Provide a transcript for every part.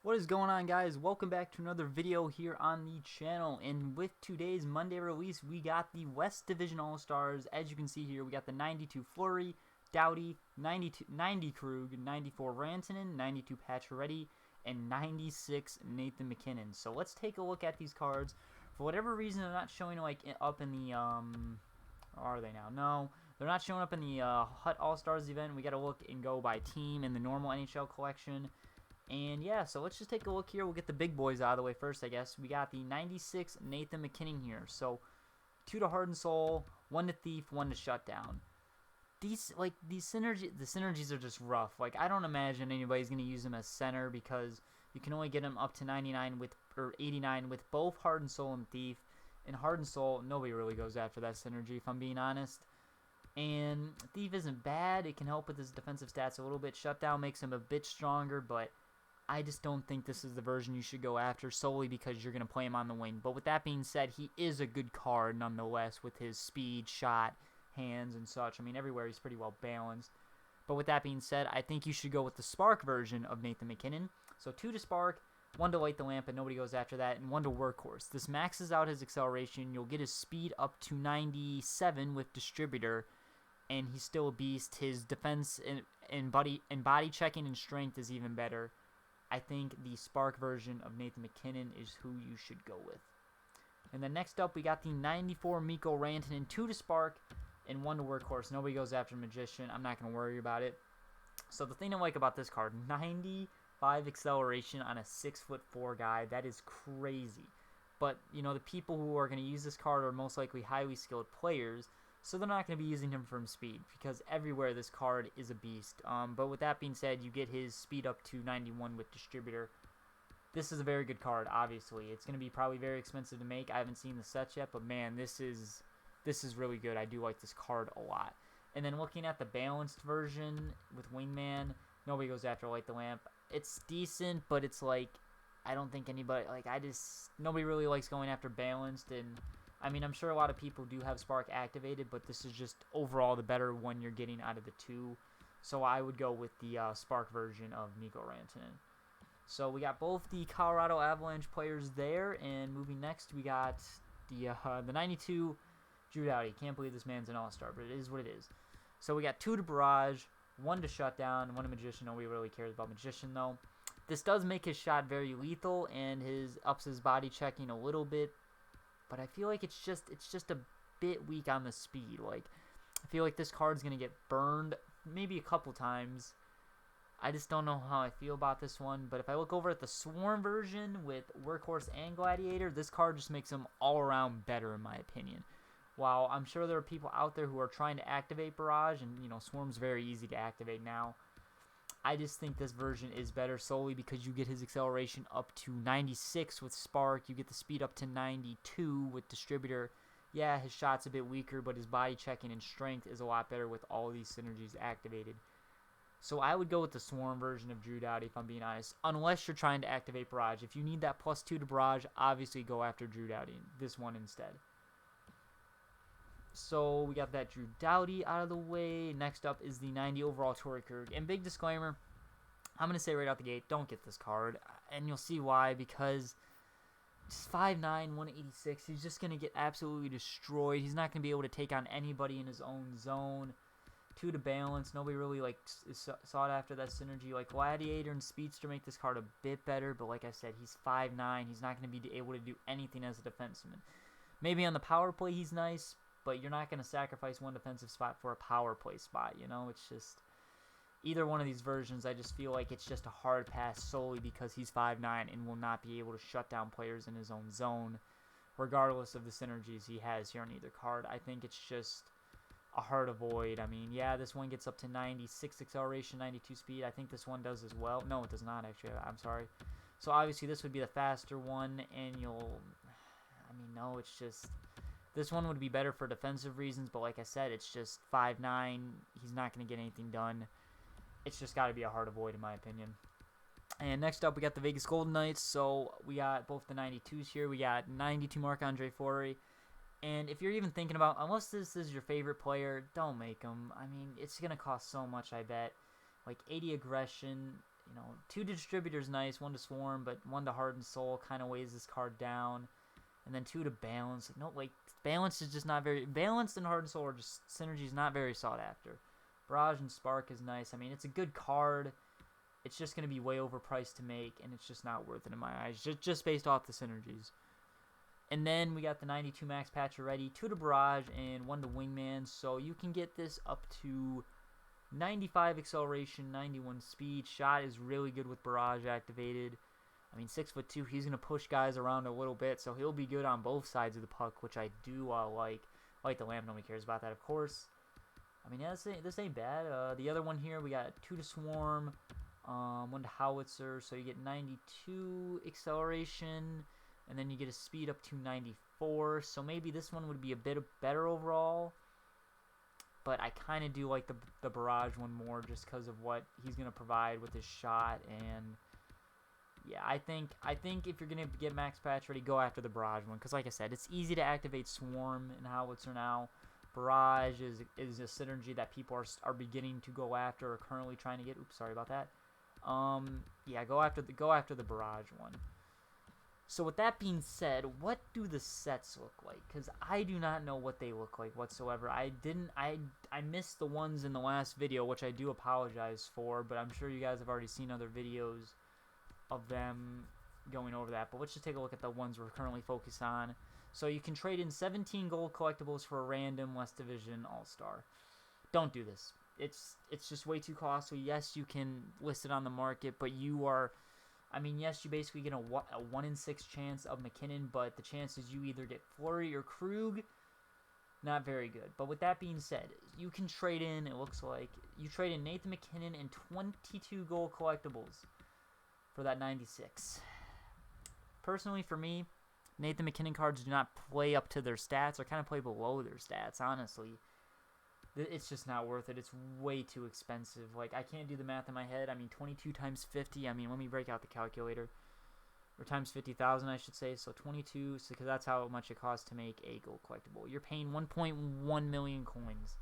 What is going on, guys? Welcome back to another video here on the channel. And with today's Monday release, we got the West Division All-Stars. As you can see here, we got the 92 Fleury, Doughty, 90 Krug, 94 Rantanen, 92 Pacioretty, and 96 Nathan McKinnon. So let's take a look at these cards. For whatever reason, they're not showing like up in the are they now? No, they're not showing up in the Hut All-Stars event. We got to look and go by team in the normal NHL collection. And yeah, so let's just take a look here. We'll get the big boys out of the way first, I guess. We got the 96 Nathan McKinnon here. So 2 to Heart and Soul, 1 to Thief, 1 to Shutdown. The synergies are just rough. Like, I don't imagine anybody's gonna use them as center because you can only get them up to 99 or 89 with both Heart and Soul and Thief. And Heart and Soul, nobody really goes after that synergy, if I'm being honest. And Thief isn't bad. It can help with his defensive stats a little bit. Shutdown makes him a bit stronger, but I just don't think this is the version you should go after solely because you're going to play him on the wing. But with that being said, he is a good card nonetheless with his speed, shot, hands, and such. I mean, everywhere he's pretty well balanced. But with that being said, I think you should go with the Spark version of Nathan McKinnon. So 2 to Spark, 1 to Light the Lamp, and nobody goes after that, and 1 to Workhorse. This maxes out his acceleration. You'll get his speed up to 97 with Distributor, and he's still a beast. His defense and body checking and strength is even better. I think the Spark version of Nathan McKinnon is who you should go with. And then next up, we got the 94 Mikko Rantanen, 2 to Spark, and 1 to Workhorse. Nobody goes after Magician. I'm not going to worry about it. So the thing I like about this card, 95 acceleration on a 6'4" guy. That is crazy. But, you know, the people who are going to use this card are most likely highly skilled players, so they're not going to be using him from speed because everywhere this card is a beast. But with that being said, you get his speed up to 91 with Distributor. This is a very good card, obviously. It's going to be probably very expensive to make. I haven't seen the sets yet, but man, this is really good. I do like this card a lot. And then looking at the balanced version with Wingman, nobody goes after Light the Lamp. It's decent, but it's like, I don't think anybody, nobody really likes going after balanced. And I mean, I'm sure a lot of people do have Spark activated, but this is just overall the better one you're getting out of the two. So I would go with the Spark version of Mikko Rantanen. So we got both the Colorado Avalanche players there, and moving next, we got the 92 Drew Doughty. Can't believe this man's an all-star, but it is what it is. So we got 2 to Barrage, 1 to Shutdown, 1 to Magician. Nobody really cares about Magician, though. This does make his shot very lethal, and ups his body checking a little bit. But I feel like it's just a bit weak on the speed. Like, I feel like this card's going to get burned maybe a couple times. I just don't know how I feel about this one. But if I look over at the Swarm version with Workhorse and Gladiator, this card just makes him all around better in my opinion. While I'm sure there are people out there who are trying to activate Barrage, and you know, Swarm's very easy to activate now. I just think this version is better solely because you get his acceleration up to 96 with Spark. You get the speed up to 92 with Distributor. Yeah, his shot's a bit weaker, but his body checking and strength is a lot better with all these synergies activated. So I would go with the Swarm version of Drew Doughty, if I'm being honest, unless you're trying to activate Barrage. If you need that +2 to Barrage, obviously go after Drew Doughty, this one instead. So we got that Drew Doughty out of the way. Next up is the 90 overall Tory Kirk. And big disclaimer, I'm going to say right out the gate, don't get this card. And you'll see why, because just 5'9", 186, he's just going to get absolutely destroyed. He's not going to be able to take on anybody in his own zone. 2 to balance. Nobody really is sought after that synergy. Like Gladiator and Speedster make this card a bit better, but like I said, he's 5'9". He's not going to be able to do anything as a defenseman. Maybe on the power play he's nice, but you're not going to sacrifice one defensive spot for a power play spot, you know? It's just, either one of these versions, I just feel like it's just a hard pass solely because he's 5'9" and will not be able to shut down players in his own zone, regardless of the synergies he has here on either card. I think it's just a hard avoid. I mean, yeah, this one gets up to 96 acceleration, 92 speed. I think this one does as well. No, it does not, actually. I'm sorry. So, obviously, this would be the faster one, and no, it's just, this one would be better for defensive reasons, but like I said, it's just 5'9". He's not going to get anything done. It's just got to be a hard avoid, in my opinion. And next up, we got the Vegas Golden Knights. So we got both the 92s here. We got 92 Marc-Andre Fleury. And if you're even thinking about, unless this is your favorite player, don't make him. I mean, it's going to cost so much, I bet. Like 80 aggression. you know, 2 to Distributor's nice, 1 to Swarm, but 1 to Heart and Soul kind of weighs this card down. And then 2 to Balance. No, like, Balance is just not very... Balance and Heart and Soul are just... Synergy is not very sought after. Barrage and Spark is nice. I mean, it's a good card. It's just going to be way overpriced to make, and it's just not worth it in my eyes, just based off the synergies. And then we got the 92 Max Patch already, 2 to Barrage, and 1 to Wingman. So you can get this up to 95 acceleration, 91 speed. Shot is really good with Barrage activated. I mean, 6'2", he's going to push guys around a little bit, so he'll be good on both sides of the puck, which I do like. Like the Lamp, nobody cares about that, of course. I mean, yeah, this ain't bad. The other one here, we got 2 to Swarm, 1 to Howitzer, so you get 92 acceleration, and then you get a speed up to 94, so maybe this one would be a bit better overall. But I kind of do like the Barrage one more just because of what he's going to provide with his shot. And yeah, I think if you're going to get Max Patch ready, go after the Barrage one. Because like I said, it's easy to activate Swarm and Howitzer now. Barrage is a synergy that people are beginning to go after or currently trying to get. Oops, sorry about that. Yeah, go after the Barrage one. So with that being said, what do the sets look like? Because I do not know what they look like whatsoever. I missed the ones in the last video, which I do apologize for, but I'm sure you guys have already seen other videos of them going over that. But let's just take a look at the ones we're currently focused on. So you can trade in 17 gold collectibles for a random West Division All-Star. Don't do this. It's just way too costly. Yes, you can list it on the market, but you are... I mean, yes, you basically get a 1 in 6 chance of McKinnon, but the chances you either get Fleury or Krug, not very good. But with that being said, you can trade in, it looks like, you trade in Nathan McKinnon and 22 gold collectibles for that 96. Personally, for me, Nathan McKinnon cards do not play up to their stats, or kind of play below their stats, honestly. It's just not worth it. It's way too expensive. Like, I can't do the math in my head. I mean, 22 times 50. I mean, let me break out the calculator. Or times 50,000, I should say. So 22, because that's how much it costs to make a gold collectible. You're paying 1.1 million coins.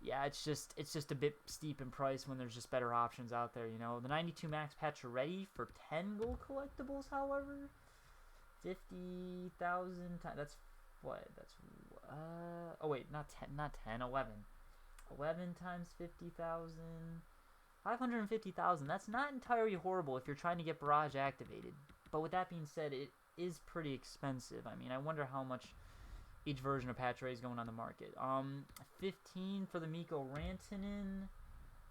Yeah, it's just a bit steep in price when there's just better options out there, you know. The 92 Max Patch are ready for 10 gold collectibles, however. 50,000 times. That's what? That's oh wait, not 10, 11 times 50,000, 550,000. That's not entirely horrible if you're trying to get Barrage activated, but with that being said, it is pretty expensive. I mean, I wonder how much each version of Patch Ray is going on the market. 15 for the Mikko Rantanen,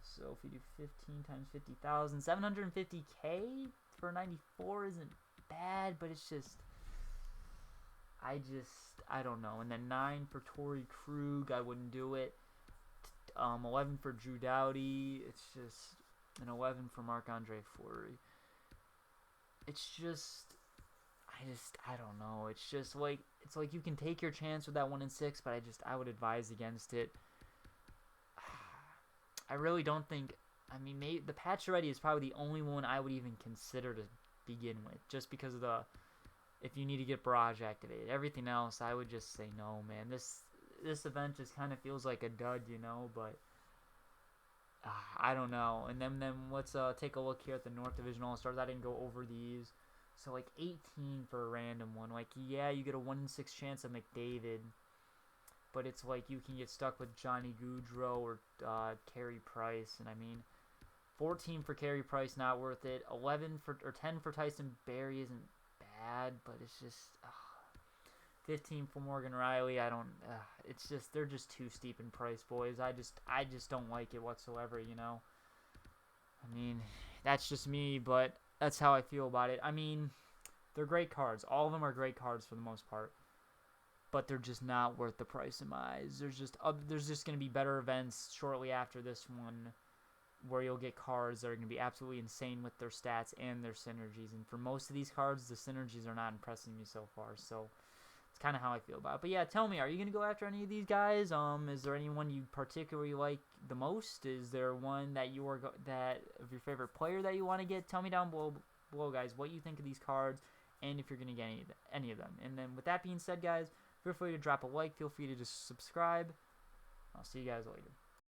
so if we do 15 times 50,000, 750k for 94 isn't bad, but it's just I don't know. And then 9 for Tory Kirk, I wouldn't do it. 11 for Drew Doughty. It's just an 11 for Marc-Andre Fleury. It's just, I don't know. It's just like, it's like you can take your chance with that 1 in 6, but I would advise against it. I really don't think, I mean, maybe the Patch Ready is probably the only one I would even consider to begin with, just because of the, if you need to get Barrage activated. Everything else, I would just say no, man. This event just kind of feels like a dud, you know, but I don't know. And then let's take a look here at the North Division All-Stars. I didn't go over these. So, like, 18 for a random one. Like, yeah, you get a 1 in 6 chance of McDavid, but it's like you can get stuck with Johnny Gaudreau or Carey Price, and I mean, 14 for Carey Price, not worth it. 10 for Tyson Barrie isn't bad, but it's just 15 for Morgan Riley. I don't. It's just, they're just too steep in price, boys. I just don't like it whatsoever. You know. I mean, that's just me, but that's how I feel about it. I mean, they're great cards. All of them are great cards for the most part, but they're just not worth the price in my eyes. There's just going to be better events shortly after this one, where you'll get cards that are going to be absolutely insane with their stats and their synergies. And for most of these cards, the synergies are not impressing me so far. So it's kind of how I feel about it. But yeah, tell me, are you going to go after any of these guys? Is there anyone you particularly like the most? Is there one that you are that of your favorite player that you want to get? Tell me down below, guys, what you think of these cards and if you're going to get any of them. And then with that being said, guys, feel free to drop a like. Feel free to just subscribe. I'll see you guys later.